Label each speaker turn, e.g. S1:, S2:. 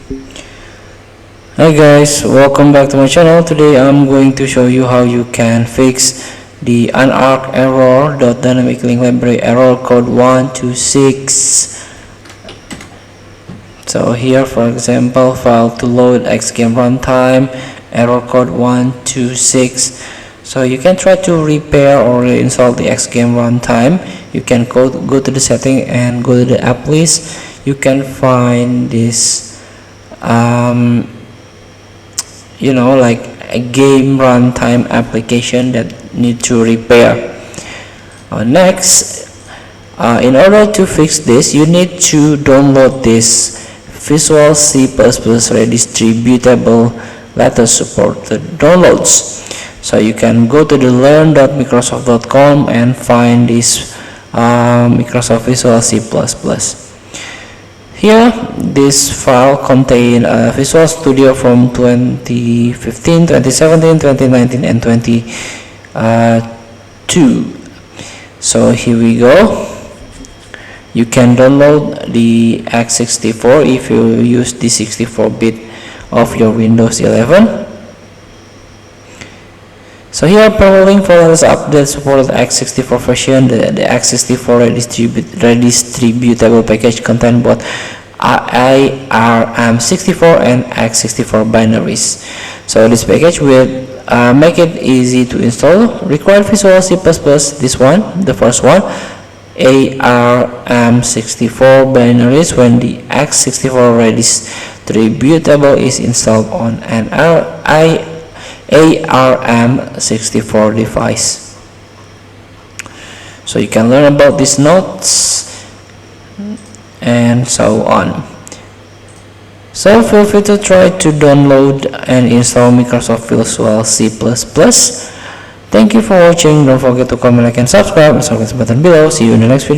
S1: Hi guys, welcome back to my channel. Today I'm going to show you how you can fix the Unarc error .dynamic link library error code 126. So here, for example, file to load xgame runtime error code 126. So you can try to repair or reinstall the xgame runtime. You can go to the setting and go to the app list. You can find this like a game runtime application that need to repair. Next, in order to fix this, you need to download this Visual C++ redistributable latest supported downloads. So you can go to the learn.microsoft.com and find this Microsoft Visual C++. Here, this file contains Visual Studio from 2015, 2017, 2019, and 2022. So here we go. You can download the x64 if you use the 64-bit of your Windows 11. So here, promoting for latest update supported x64 version. The x64 redistributable package contain both ARM64 and x64 binaries. So this package will make it easy to install. Required Visual C++, this one, the first one, ARM64 binaries when the x64 redistributable is installed on an ARM64 device. So you can learn about these notes and so on. So feel free to try to download and install Microsoft Visual C++. Thank you for watching. Don't forget to comment, like, and subscribe. And subscribe button below. See you in the next video.